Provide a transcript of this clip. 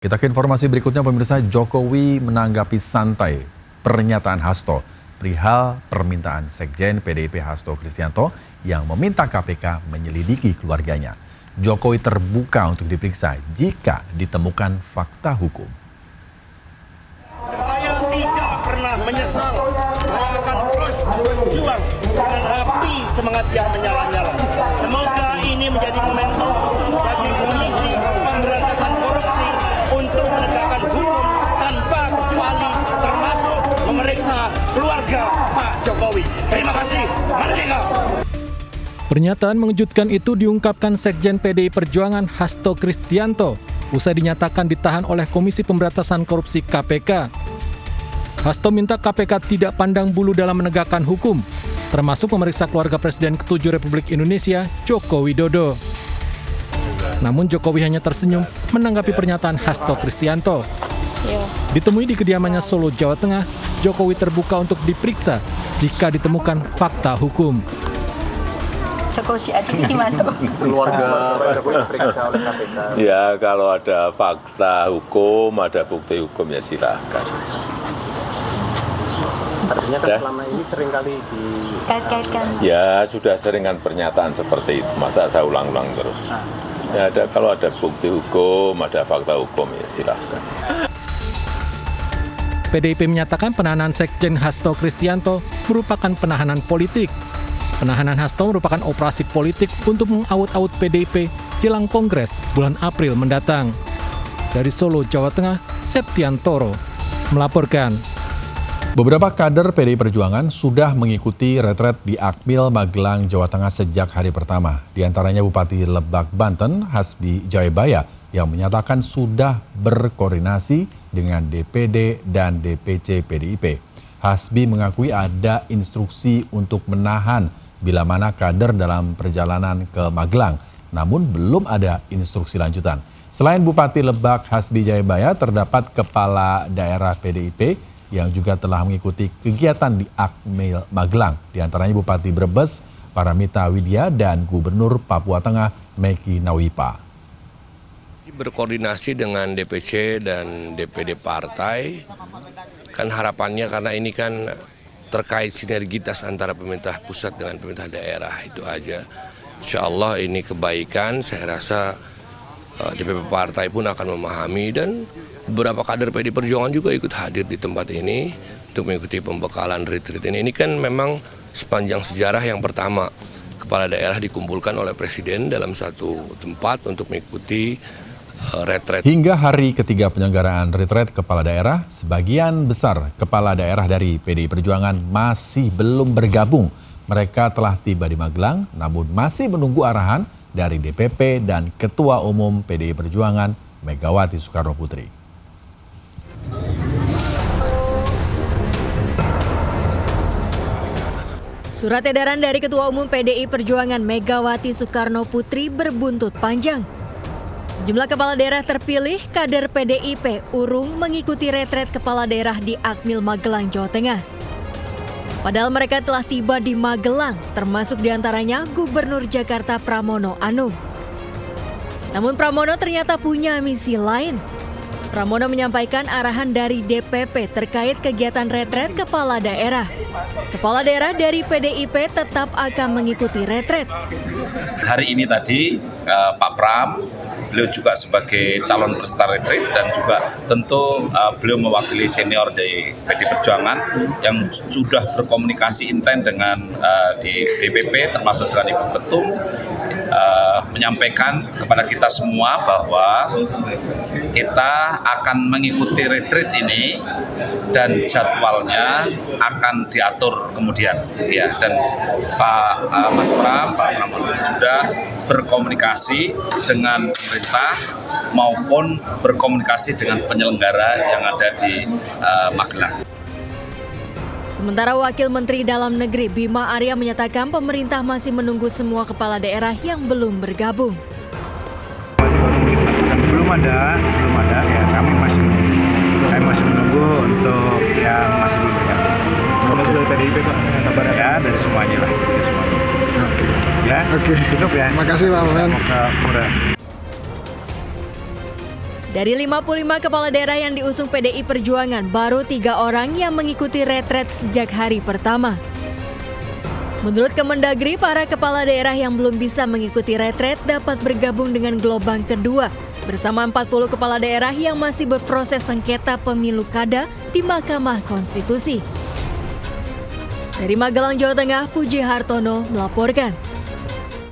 Kita ke informasi berikutnya, pemirsa. Jokowi menanggapi santai pernyataan Hasto perihal permintaan Sekjen PDIP Hasto Kristianto yang meminta KPK menyelidiki keluarganya. Jokowi terbuka untuk diperiksa jika ditemukan fakta hukum. Saya tidak pernah menyesal. Saya akan terus berjuang dengan api semangat yang menyala-nyala. Semoga ini menjadi momentum bagi Komisi Pemberantasan Korupsi untuk menegakkan hukum tanpa kecuali, termasuk memeriksa keluarga Pak Jokowi. Terima kasih. Merdeka! Pernyataan mengejutkan itu diungkapkan Sekjen PDI Perjuangan Hasto Kristianto usai dinyatakan ditahan oleh Komisi Pemberantasan Korupsi KPK. Hasto minta KPK tidak pandang bulu dalam menegakkan hukum, termasuk memeriksa keluarga Presiden ke-7 Republik Indonesia, Joko Widodo. Namun Jokowi hanya tersenyum menanggapi pernyataan Hasto Kristianto. Ditemui di kediamannya Solo, Jawa Tengah, Jokowi terbuka untuk diperiksa jika ditemukan fakta hukum. Jokowi diadili masuk. Keluarga Jokowi diperiksa oleh KPK. Ya, kalau ada fakta hukum, ada bukti hukum, ya silakan. Artinya kan selama ini sering kali Kait-kaitkan. Ya, sudah sering kan pernyataan seperti itu. Masa saya ulang-ulang terus? Ya, kalau ada bukti hukum, ada fakta hukum, ya silakan. PDIP menyatakan penahanan Sekjen Hasto Kristianto merupakan penahanan politik. Penahanan Hasto merupakan operasi politik untuk mengaut-aut PDIP jelang Kongres bulan April mendatang. Dari Solo, Jawa Tengah, Septiantoro melaporkan. Beberapa kader PDI Perjuangan sudah mengikuti retret di Akmil, Magelang, Jawa Tengah sejak hari pertama. Di antaranya Bupati Lebak, Banten, Hasbi Jayabaya, yang menyatakan sudah berkoordinasi dengan DPD dan DPC PDIP. Hasbi mengakui ada instruksi untuk menahan bila mana kader dalam perjalanan ke Magelang, namun belum ada instruksi lanjutan. Selain Bupati Lebak Hasbi Jayabaya, terdapat kepala daerah PDIP yang juga telah mengikuti kegiatan di Akmil Magelang. Di antaranya Bupati Brebes Paramita Widya dan Gubernur Papua Tengah Meki Nawipa. Berkoordinasi dengan DPC dan DPD partai, kan harapannya karena ini kan terkait sinergitas antara pemerintah pusat dengan pemerintah daerah, itu aja. Insya Allah ini kebaikan, saya rasa DPP partai pun akan memahami dan beberapa kader PDI Perjuangan juga ikut hadir di tempat ini untuk mengikuti pembekalan retreat ini. Ini kan memang sepanjang sejarah yang pertama kepala daerah dikumpulkan oleh Presiden dalam satu tempat untuk mengikuti retret. Hingga hari ketiga penyelenggaraan retret kepala daerah, sebagian besar kepala daerah dari PDI Perjuangan masih belum bergabung. Mereka telah tiba di Magelang, namun masih menunggu arahan dari DPP dan Ketua Umum PDI Perjuangan Megawati Soekarno Putri. Surat edaran dari Ketua Umum PDI Perjuangan Megawati Soekarno Putri berbuntut panjang. Sejumlah kepala daerah terpilih kader PDIP urung mengikuti retret kepala daerah di Akmil Magelang, Jawa Tengah. Padahal mereka telah tiba di Magelang, termasuk diantaranya Gubernur Jakarta Pramono Anung. Namun Pramono ternyata punya misi lain. Pramono menyampaikan arahan dari DPP terkait kegiatan retret kepala daerah. Kepala daerah dari PDIP tetap akan mengikuti retret. Hari ini tadi Pak Pram, beliau juga sebagai calon peserta retreat dan juga tentu beliau mewakili senior dari PDI Perjuangan yang sudah berkomunikasi intens dengan di DPP termasuk dengan Ibu Ketum, menyampaikan kepada kita semua bahwa kita akan mengikuti retreat ini dan jadwalnya akan diatur kemudian, ya. Dan Mas Pram, Pak Pramono sudah berkomunikasi dengan pemerintah maupun berkomunikasi dengan penyelenggara yang ada di Magelang. Sementara Wakil Menteri Dalam Negeri Bima Arya menyatakan pemerintah masih menunggu semua kepala daerah yang belum bergabung. Belum ada ya, kami masih menunggu untuk yang masih belum bergabung. Kalau dari PDIP Pak, kabar ya dari semuanya lah, dari semuanya. Ya, cukup ya. Makasih Pak Wamen. Semoga murah. Dari 55 kepala daerah yang diusung PDI Perjuangan, baru 3 orang yang mengikuti retret sejak hari pertama. Menurut Kemendagri, para kepala daerah yang belum bisa mengikuti retret dapat bergabung dengan gelombang kedua bersama 40 kepala daerah yang masih berproses sengketa pemilu kada di Mahkamah Konstitusi. Dari Magelang, Jawa Tengah, Puji Hartono melaporkan.